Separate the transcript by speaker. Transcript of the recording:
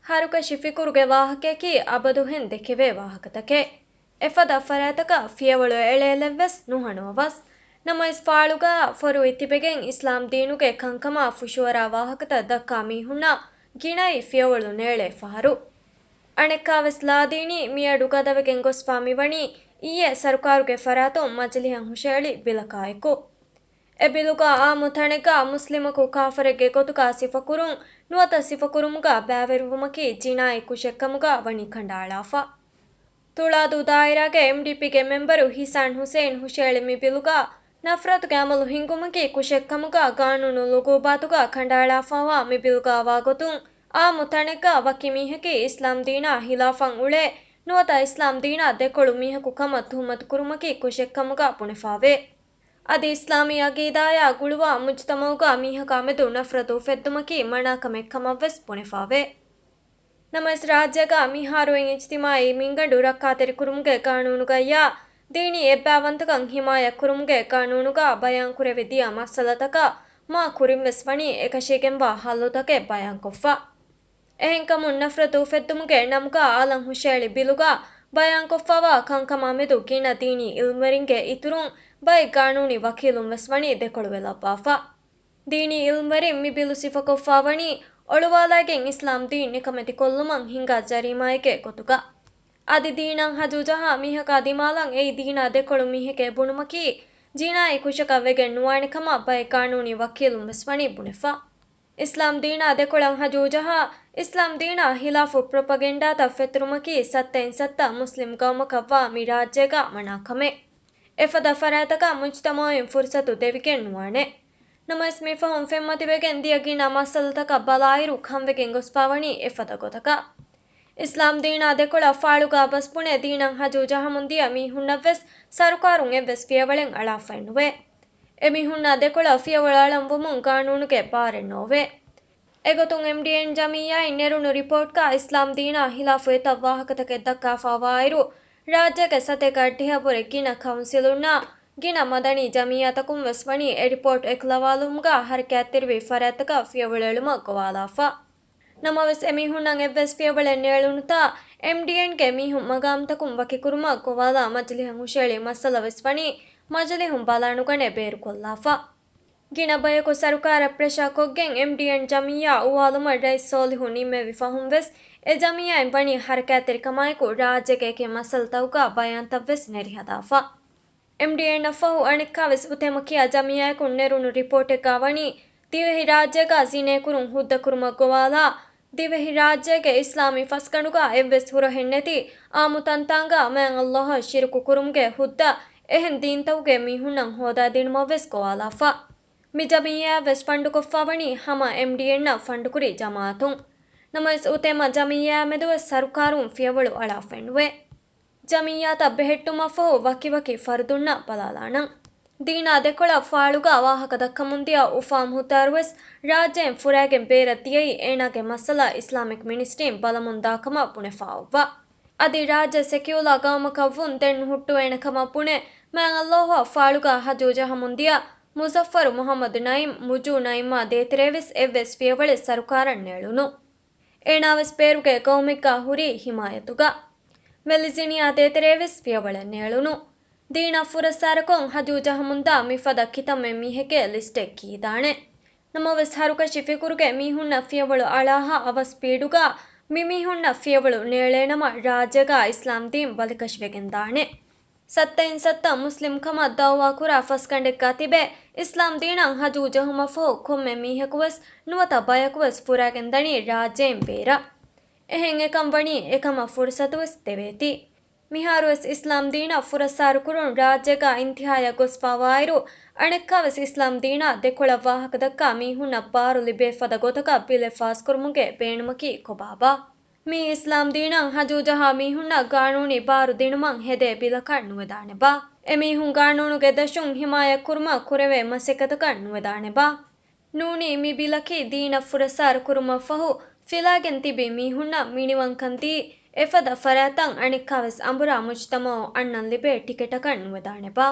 Speaker 1: ಹಾರುಕ ಶಿಫಿಕುರುಗೆ ವಾಹಕಕ್ಕೆ ಅಬದು ಹೆಂದೆಕೆವೆ ವಾಹಕತಕೆ ಎಫದ ಫರಾತಕ ಫಿಯವಳು ಎಳೆಯಲೆವ್ವೆಸ್ ನುಹಣುವವಸ್ ನಮ್ಮ ಇಸ್ಫಾಳುಗ ಫರು ಇತಿಬೆಗೆನ್ ಇಸ್ಲಾಂ ದೀನುಗೆ ಕಂಕಮ ಫುಶುವರ ವಾಹಕತ ದಕ್ಕಾ ಮೀಹುಣ್ಣ ಗಿಣೈ ಫಿಯವಳು ನೇಳೆ ಫಹರು ಅಣೆಕ್ಕಾವೆಸ್ ಲಾದೀನಿ ಮಿಯಡು ಗದವೆಗೆನ್ ಗೊಸ್ಫಾಮಿವಣಿ ಈಯೆ ಸರ್ಕಾರುಗೆ ಫರಾತೊ ಮಜಲಿಹಂ ಹುಶೇಳಿ ಬಿಲಕಾಯಕು ಎಬಿಲುಗ ಆ ಮುಥಣೆಗ ಮುಸ್ಲಿಮಕು ಕಾಫರೆಗೆ ಗೊತುಕ ಸಿಫಕುರುಂ ನುವತ ಸಿಫಕುರುಮುಗ ಬ್ಯಾವೆರುವುಮಕಿ ಜಿನಾಯಿ ಕುಶೆಕ್ಕಮುಗ ವಣಿ ಕಂಡಾಳಾಫ ತುಳಾದು ದಾಯಿರಾಗೆ ಎಂಡಿಪಿಗೆ ಮೆಂಬರು ಹಿಸಾನ್ ಹುಸೇನ್ ಹುಶೇಳಿ ಮಿಬಿಲುಗ ನಫ್ರತುಗೆ ಅಮಲು ಹಿಂಗುಮಕಿ ಕುಶೆಕ್ಕಮುಗ ಕಾನೂನು ಲುಗೂಬಾತುಗ ಕಂಡಾಳಾಫಾವ ಮಿಬಿಲುಗ ವಾಗೊತುಂ ಆ ಮುಥಣೆಗ ವಕಿ ಮೀಹಕಿ ಇಸ್ಲಾಂ ದೀನಾ ಹಿಲಾಫಂ ಉಳೆ ನುವತ ಇಸ್ಲಾಂ ದೀನಾ ದೆಕೊಳು ಮೀಹಕು ಕಮ ತುಹಮತ್ ಕುರುಮಕಿ ಕುಶೆಕ್ಕಮುಗ ಪುಣೆಫಾವೆ ಅದಿ ಇಸ್ಲಾಮಿ ಅಗೀದಾಯ ಗುಳುವ ಮುಜ್ತಮೌಗ ಮೀಹಕ ಮೆದು ನಫ್ರತು ಫೆದ್ದುಮಕಿ ಮಣಾಕಮೆ ಕಮವ್ವೆಸ್ ಪುಣೆಫಾವೆ ನಮಸ್ ರಾಜ್ಯಗ ಮಿಹಾರುವೆನ್ ಇಜ್ತಿಮಾಯಿ ಮಿಂಗಂಡು ರಕ್ಕಾತೆರಿ ಕುರುಮುಗೆ ಕಾನೂನುಗಯ್ಯ ದೀನಿ ಎಬ್ಬಾವಂತಕಂ ಹಿಮಾಯ ಕುರುಮುಗೆ ಕಾನೂನುಗ ಬಯಾನ್ ಕುರೆವಿ ದಿಯ ಮಸ್ಸಲತಕ ಮಾ ಕುರಿಂವೆಸ್ ವಣಿ ಏಕಶಿಗೆಂಬ ಹಲ್ಲುತಕೆ ಬಯಾನ್ ಕೊಫ್ಫ ಎಹೆಂಕಮುನ್ ನಫ್ರತು ಫೆದ್ದುಮುಗೆ ನಮುಗ ಆಲಂ ಹುಶೇಳಿ ಬಿಲುಗ ಬಯಾನ್ ಕೊಫ್ಫವ ಕಂಕಮ ಮೆದು ಗಿಣ ದೀನಿ ಇಲ್ಮರಿಂಗೆ ಇತುರುಂ ಬೈ ಕಾನೂನಿ ವಕೀಲುಂ ವೆಸ್ವಣಿ ದೆಕೊಳುವೆಲಬ್ಬಾಫ ದೀನಿ ಇಲ್ಮರಿಂ ಮಿಬಿಲು ಸಿಫಕೊಫ್ಫಾವಣಿ ಒಳುವಾಲಾಗೆನ್ ಇಸ್ಲಾಂ ದೀನ್ ನಿಕಮೆತಿ ಕೊಲ್ಲುಮಂ ಹಿಂಗ ಜರೀಮಾಯಿಗೆ ಗೊತುಗ ಅದಿ ದೀನಂ ಹಜೂಜಹ ಮಿಹಕ ದಿಮಾಲಂ ಏಯ್ ದೀನಾ ದೆಕೊಳು ಮಿಹಕೆ ಬುಣುಮಕಿ ಜಿನಾಯಿ ಕುಶಕ ವೆಗೆನ್ ನುವಾಣಿಕಮ ಬೈ ಕಾನೂನಿ ವಕೀಲುಂ ವೆಸ್ವಣಿ ಬುಣೆಫ ಇಸ್ಲಾಂ ದೀನಾ ದೆಕೊಳಂ ಹಜೂಜಹ ಇಸ್ಲಾಂ ದೀನಾ ಹಿಲಾಫು ಪ್ರೊಪಗೆಂಡಾತ ಫೆತುರುಮಕಿ ಸತ್ತೆನ್ ಸತ್ತ ಮುಸ್ಲಿಂ ಗೌಮಕವ್ವ ಮಿ ರಾಜ್ಯಗ ಮಣಾಕಮೆ ಎಫದ ಫರಾತಕ ಮುಜ್ತಮೋಯಿನ್ ಫುರ್ಸತು ದೆವಿಗೆನ್ ನುವಾಣೆ ನಮಸ್ ಮಿಫಹುಂ ಫೆಮ್ಮತಿವೆಗೆನ್ ದಿಯಗಿನ ಮಸಲತಕ ಬಲಾಯಿರು ಕಂವೆಗೆನ್ ಗೊಸ್ಪಾವಣಿ ಎಫದ ಗೊತಕ ಇಸ್ಲಾಂ ದೀನಾ ದೆಕೊಳ ಫಾಳುಗ ಬಸ್ಪುಣೆ ದೀನಂ ಹಜೂಜಹ ಮುಂದಿಯ ಮೀಹುಣ್ಣವ್ವೆಸ್ ಸರ್ಕಾರುಂ ಎವ್ವೆಸ್ ಫಿಯವಳೆನ್ ಅಳಾಫೆನ್ನುವೆ ಎಮಿಹುಣ್ಣ ದೆಕೊಳ ಫಿಯವಳ ಅಳಂವುಮುಂ ಕಾನೂನುಗೆ ಬಾರೆನ್ನೋವೆ ಎಗೊತುಂ ಎಂಡಿಎನ್ ಜಮೀಯಾಯಿ ನೆರುಣು ರಿಪೋರ್ಟ್ಕ ಇಸ್ಲಾಂ ದೀನಾ ಹಿಲಾಫು ಎತ ವಾಹಕತಕೆ ದಕ್ಕಾಫಾವಾಯಿರು ರಾಜ್ಯಗೆ ಸತೆಕ ಅಡ್ಡಿಹಪುರೆ ಗಿಣ ಕೌನ್ಸಿಲುನ್ನ ಗಿಣ ಮದನಿ ಜಮೀಯತಕುಂ ವೆಸ್ವಣಿ ಎ ರಿಪೋರ್ಟ್ ಎಕ್ಲವಾಲುಮುಗ ಹರಕ್ಯಾತಿರುವಿ ಫರಾತಕ ಫಿಯವಳೆಳುಮ ಗೊವಾಲಾಫ ನಮವೆಸ್ ಎಮಿಹುಣ್ಣಂ ಎವ್ವೆಸ್ ಫಿಯವಳೆ ನೇಳುನುತ ಎಂಡಿಎನ್ಗೆ ಮೀಹುಂ ಮಗಾಮ್ತಕುಂ ವಕಿಕುರುಮ ಗೊವಾಲ ಮಜಲಿಹಂ ಹುಶೇಳಿ ಮಸಲ ವೆಸ್ವಣಿ ಮಜಲಿಹುಂ ಬಲಾನುಗಣೆ ಬೇರುಕೊಲ್ಲಾಫ ಗಿಣ ಬಯಕು ಸರ್ಕಾರ ಪ್ರೆಶಾ ಕೊಗ್ಗೆನ್ ಎಂಡಿಎನ್ ಜಮೀಯಾ ಉವಾಲುಮ rice ಸೋಲಿಹು ನಿಮ್ಮೆವಿ ಫಹುಂವೆಸ್ A ಜಮೀಯಾಯಿನ್ ಬಣಿ ಹರಕ್ಯಾತಿರಿ ಕಮಾಯಕು ರಾಜ್ಯಗೆ ಮಸಲ್ತವುಗ ಬಯಾಂತವ್ವೆಸ್ ನೆರಿಹದಾಫ ಎಂಡಿಎನ್ ಫಹು ಅಣಿಕ್ಕಾವೆಸ್ ಉತೆಮಕಿಯ ಜಮೀಯಾಯಕು ನೆರುಣು ರಿಪೋರ್ಟೆಗ ವಣಿ ದಿವೆಹಿ ರಾಜ್ಯಗ ಜಿನೆ ಕುರುಂ ಹುದ್ದ ಕುರುಮ ಗೊವಾಲ ದಿವೆಹಿ ರಾಜ್ಯಗೆ Islami ಫಸ್ಕಣುಗ ಎವ್ವೆಸ್ ಹುರಹೆನ್ನೆತಿ ಆಮುತಂತಾಂಗ man Allah ಶಿರುಕು ಕುರುಮ್ಗೆ ಹುದ್ದ ಎಹೆನ್ ದೀನ್ತವುಗೆ ಮೀಹುಣ್ಣಂ ಹೋದಾ ದಿಣುಮವ್ವೆಸ್ ಗೊವಾಲಾಫ ಮಿ ಜಮೀಯಾವೆಸ್ ಫಂಡುಕೊಫ್ಫಾವಣಿ ಹಮ ಎಂಡಿಎನ್ನ ಫಂಡುಕುರಿ ಜಮಾತುಂ ನಮಸ್ ಉತೆಮ ಜಮೀಯಾ ಮೆದುವೆಸ್ ಸರ್ಕಾರುಂ ಫಿಯವಳು ಅಳಾಫೆನ್ನುವೆ ಜಮೀಯಾತ ಬೆಹೆಟ್ಟುಮಫಹು ವಕಿ ಫರ್ದುನ್ನ ಬಲಾಲಾಣಂ ದೀನಾ ದೆಕೊಳ ಫಾಳುಗ ವಾಹಕ ದಕ್ಕ ಮುಂದಿಯ ಉಫಾಂ ಹುತಾರುವೆಸ್ ರಾಜ್ಯೆನ್ ಫುರಾಗೆನ್ ಬೇರತಿಯೈ ಏನಾಗೆ ಮಸಲ ಇಸ್ಲಾಮಿಕ್ ಮಿನಿಸ್ಟ್ರೀಂ ಬಲಮುಂದಾಕಮ ಪುಣೆಫಾವ್ವ ಅದಿ ರಾಜ್ಯ ಸೆಕ್ಯೂಲಾ ಗೌಮಕವ್ವುನ್ ದೆಣ್ಣು ಹುಟ್ಟುವೇಣಕಮ ಪುಣೆ ಮ್ಯಾನ್ ಅಲ್ಲೋಹ ಫಾಳುಗ ಹಜೂಜಹ ಮುಂದಿಯ ಮುಜಫ್ಫರು ಮೊಹಮ್ಮದ್ ನಯಿಮ್ ಮುಜು ನಯಿಮಾ ದೇತಿರೇವಿಸ್ ಎವ್ವೆಸ್ ಫಿಯವಳೆ ಸರ್ಕಾರನ್ ನೇಳುನು ಏನಾವೆಸ್ ಪೇರುಗೆ ಗೌಮಿಗ್ಗ ಹುರಿ ಹಿಮಾಯತುಗ ಮೆಲಿಜಿನಿಯಾ ದೇತಿರೇವಿಸ್ ಫಿಯವಳೆ ನೇಳುನು ದೀನಾ ಫುರಸಾರಕೊಂ ಹಜೂಜಹ ಮುಂದ ಮಿಫದ ಕಿತಮ್ಮೆ ಮೀಹೆಗೆ ಲಿಸ್ಟೆ ಕೀದಾಣೆ ನಮವೆಸ್ ಹರುಕ ಶಿಫಿಕುರುಗೆ ಮೀಹುಣ್ಣ ಫಿಯವಳು ಅಳಾಹ ಅವಸ್ ಪೀಡುಗ ಮಿಮೀಹುಣ್ಣ ಫಿಯವಳು ನೇಳೇನಮ ರಾಜ್ಯಗ ಇಸ್ಲಾಂ ದೀನ್ ಬಲಿಕಶ್ವೆಗೆಂದಾಣೆ ಸತ್ತೆನ್ ಸತ್ತ ಮುಸ್ಲಿಂ ಕಮ ದವ್ವಾ ಕುರ ಫಸ್ಕಂಡೆಗ್ಗ ತಿಬೆ ಇಸ್ಲಾಂ ದೀನಂ ಹಜೂಜಹುಮಫಹು ಕೊಮ್ಮೆ ಮೀಹೆಕುವೆಸ್ ನುವತ ಬಯಕುವೆಸ್ ಫುರಾಗೆಂದಣಿ ರಾಜ್ಯೆನ್ ಬೇರ ಎಹೆನ್ ಎಕಂ ವಣಿ ಎಕಮ ಫುರ್ಸತುವೆಸ್ ತೆವೇತಿ ಮಿಹಾರುವೆಸ್ ಇಸ್ಲಾಂ ದೀನಾ ಫುರಸಾರು ಕುರುನ್ ರಾಜ್ಯಗ ಇಂತಿಹಾಯ ಗೊಸ್ಫಾವಾಯಿರು ಅಣೆಕ್ಕಾವೆಸ್ ಇಸ್ಲಾಂ ದೀನಾ ದೆಕೊಳ ವಾಹಕದಕ್ಕ ಮೀಹುಣ್ಣ ಬಾರು ಲಿಬೇಫದ ಗೊತಕ ಬಿಲೆ ಫಾಸ್ ಕುರುಮುಗೆ ಬೇಣುಮಕಿ ಕೊಬಾಬಾ ಮೀ ಇಸ್ಲಾಂ ದೀನಂ ಹಜೂಜಹ ಮೀಹುಣ್ಣ ಕಾನೂನಿ ಬಾರು ದಿಣುಮಂ ಹೆದೆ ಬಿಲಕ ನುವೆದಾಣೆ ಬಾ ಎಮೀಹುಂ ಕಾನೂನುಗೆ ದಶುಂ ಹಿಮಾಯ ಕುರುಮ ಕುರೆವೆ ಮಸೆಕತಕ ನುವೆದಾಣೆ ಬಾ ನೂನಿ ಮಿ ಬಿಲಕಿ ದೀನ ಫುರಸಾರು ಕುರುಮ ಫಹು ಫಿಲಾಗೆನ್ ತಿಬಿ ಮೀಹುಣ್ಣ ಮಿಣಿವಂಕಂತಿ ಎಫದ ಫರಾತಂ ಅಣಿಕ್ಕಾವೆಸ್ ಅಂಬುರ ಮುಜ್ತಮೋ ಅಣ್ಣನ್ ಲಿಬೆ ಟಿಕೆಟಕ ನುವೆದಾಣೆ ಬಾ